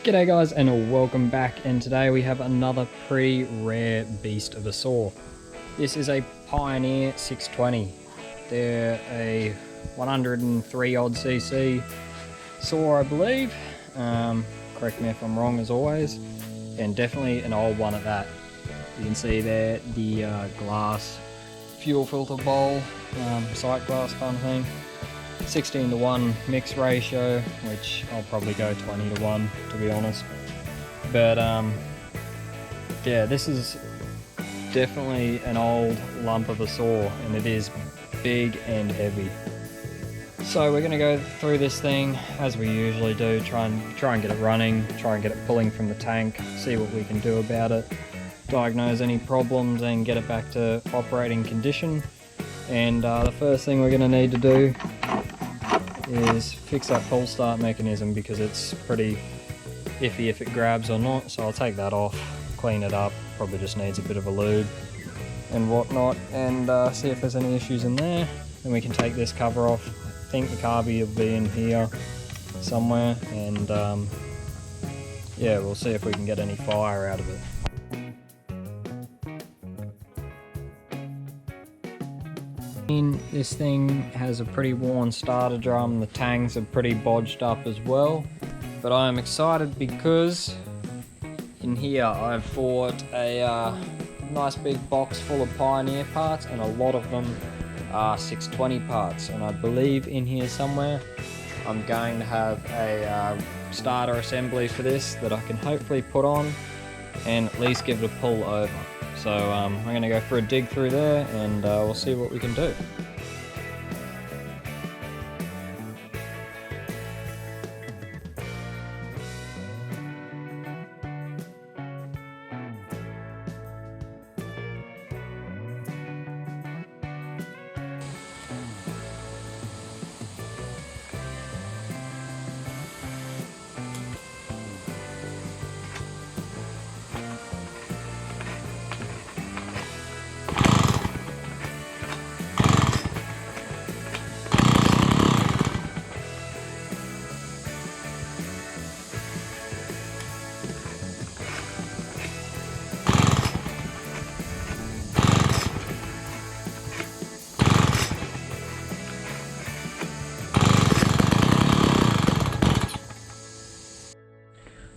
G'day guys and welcome back, and today we have another pretty rare beast of a saw. This is a Pioneer 620. They're a 103 odd cc saw, I believe. Correct me if I'm wrong as always, and definitely an old one at that. You can see there the glass fuel filter bowl, sight glass kind of thing. 16:1 mix ratio, which I'll probably go 20:1 to be honest. But yeah, this is definitely an old lump of a saw, and it is big and heavy. So we're going to go through this thing as we usually do, try and get it running, try and get it pulling from the tank, see what we can do about it, diagnose any problems and get it back to operating condition. And the first thing we're going to need to do is fix that pull start mechanism, because it's pretty iffy if it grabs or not. So I'll take that off, clean it up, probably just needs a bit of a lube and whatnot, and see if there's any issues in there. Then we can take this cover off. I think the carby will be in here somewhere, and yeah, we'll see if we can get any fire out of it. This thing has a pretty worn starter drum, the tangs are pretty bodged up as well, but I am excited because in here I've bought a nice big box full of Pioneer parts, and a lot of them are 620 parts, and I believe in here somewhere I'm going to have a starter assembly for this that I can hopefully put on and at least give it a pull over. So I'm going to go for a dig through there, and we'll see what we can do.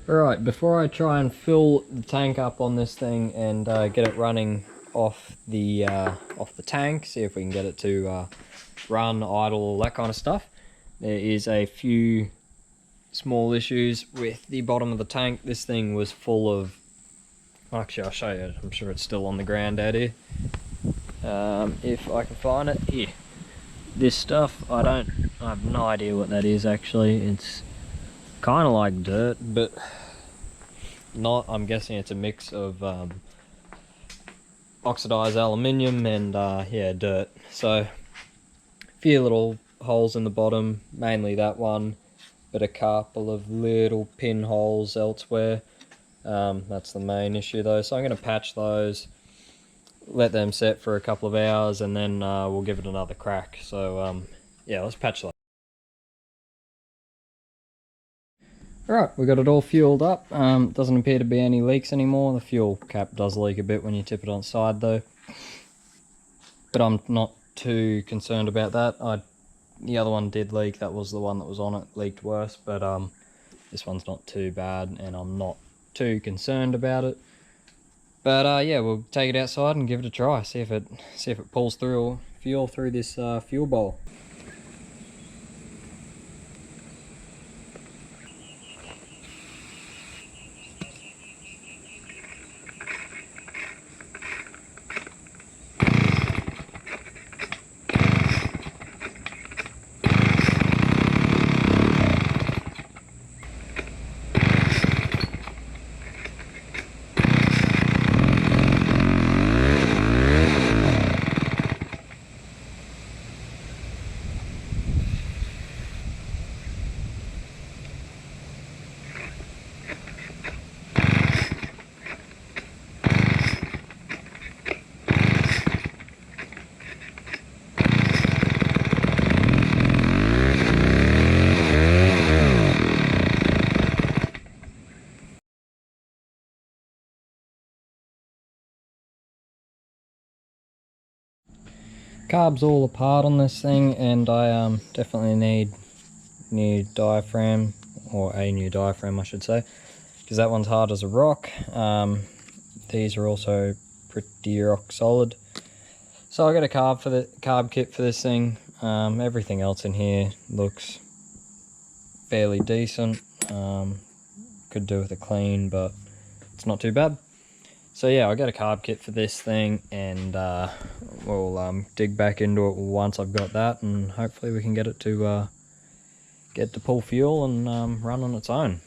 Alright, before I try and fill the tank up on this thing and get it running off the tank, see if we can get it to run, idle, all that kind of stuff, there is a few small issues with the bottom of the tank. This thing was full of, actually I'll show you, I'm sure it's still on the ground out here, if I can find it. Here, this stuff, I have no idea what that is actually. It's kind of like dirt, but not. I'm guessing it's a mix of oxidized aluminium and yeah, dirt. So a few little holes in the bottom, mainly that one, but a couple of little pinholes elsewhere. That's the main issue though, so I'm going to patch those, let them set for a couple of hours, and then we'll give it another crack. So yeah, let's patch those. Alright, we got it all fueled up. Doesn't appear to be any leaks anymore. The fuel cap does leak a bit when you tip it on side though, but I'm not too concerned about that. The other one did leak. That was the one that was on it, leaked worse, but this one's not too bad and I'm not too concerned about it. But yeah, we'll take it outside and give it a try, see if it pulls through fuel through this fuel bowl. Carb's all apart on this thing, and I definitely need new diaphragm, or a new diaphragm I should say, because that one's hard as a rock. These are also pretty rock solid. So I got a carb kit for this thing. Everything else in here looks fairly decent. Could do with a clean, but it's not too bad. So yeah, I got a carb kit for this thing, and we'll dig back into it once I've got that, and hopefully we can get it to pull fuel and run on its own.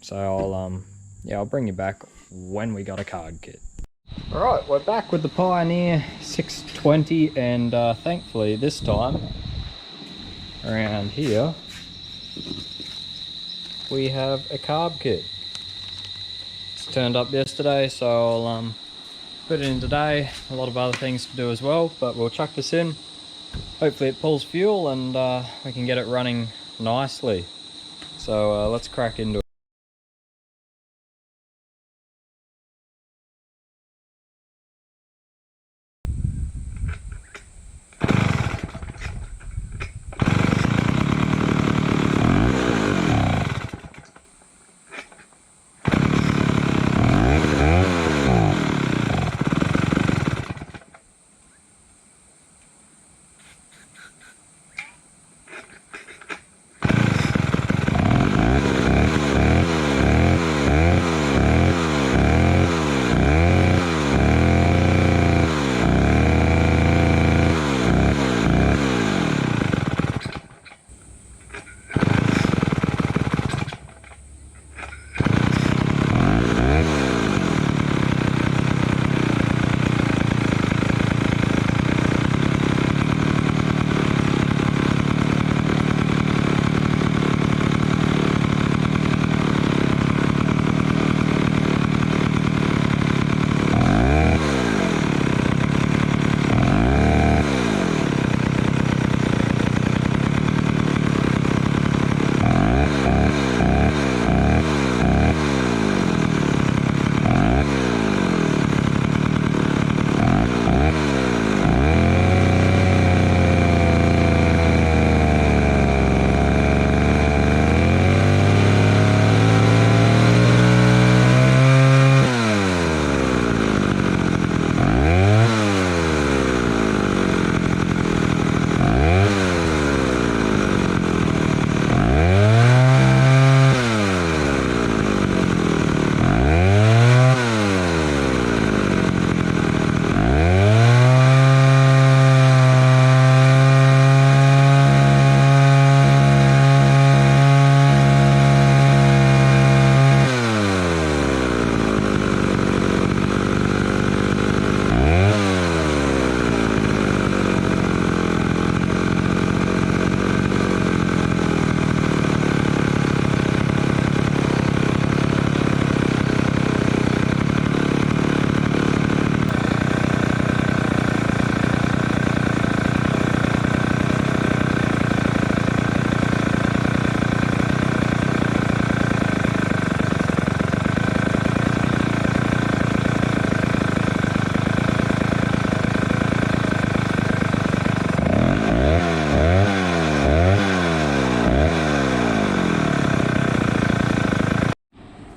So I'll bring you back when we got a carb kit. Alright, we're back with the Pioneer 620, and thankfully this time around here we have a carb kit. It's turned up yesterday, so I'll put it in today. A lot of other things to do as well, but we'll chuck this in. Hopefully it pulls fuel and we can get it running nicely. So let's crack into it.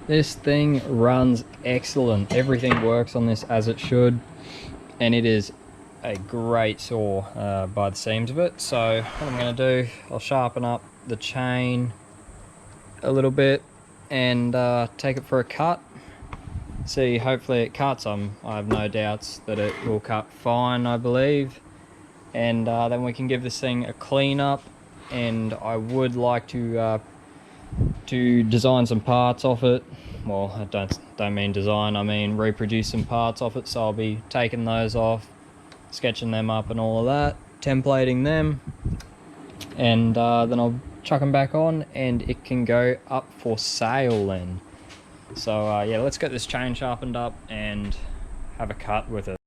This thing runs excellent. Everything works on this as it should, and it is a great saw by the seams of it. So what I'm going to do, I'll sharpen up the chain a little bit and take it for a cut. See, hopefully it cuts. I have no doubts that it will cut fine, I believe. And then we can give this thing a clean up, and I would like to design some parts off it. Well, I don't mean design, I mean reproduce some parts off it. So I'll be taking those off, sketching them up and all of that, templating them, and then I'll chuck them back on and it can go up for sale then. So yeah, let's get this chain sharpened up and have a cut with it.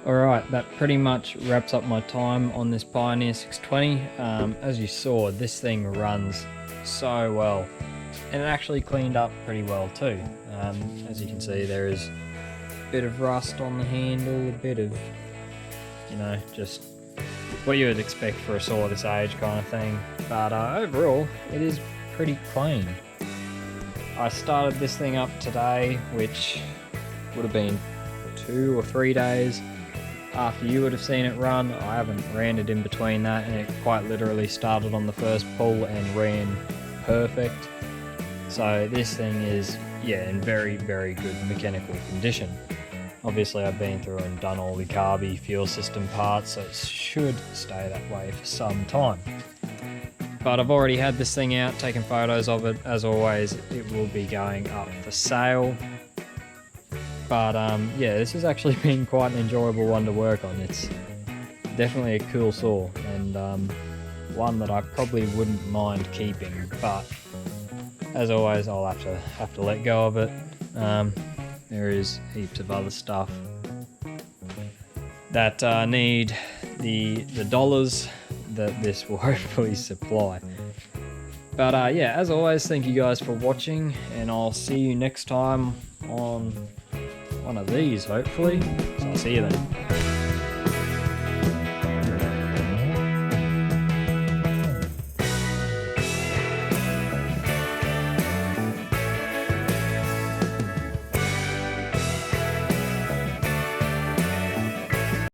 Alright, that pretty much wraps up my time on this Pioneer 620. As you saw, this thing runs so well, and it actually cleaned up pretty well too. As you can see, there is a bit of rust on the handle, a bit of, you know, just what you would expect for a saw this age kind of thing. But overall, it is pretty clean. I started this thing up today, which would have been 2 or 3 days after you would have seen it run. I haven't ran it in between that, and it quite literally started on the first pull and ran perfect. So this thing is, yeah, in very, very good mechanical condition. Obviously I've been through and done all the carby fuel system parts, so it should stay that way for some time. But I've already had this thing out, taken photos of it. As always, it will be going up for sale. But yeah, this has actually been quite an enjoyable one to work on. It's definitely a cool saw, and one that I probably wouldn't mind keeping, but as always, I'll have to let go of it. There is heaps of other stuff that need the dollars that this will hopefully supply. But yeah, as always, thank you guys for watching, and I'll see you next time on one of these, hopefully. So I'll see you then.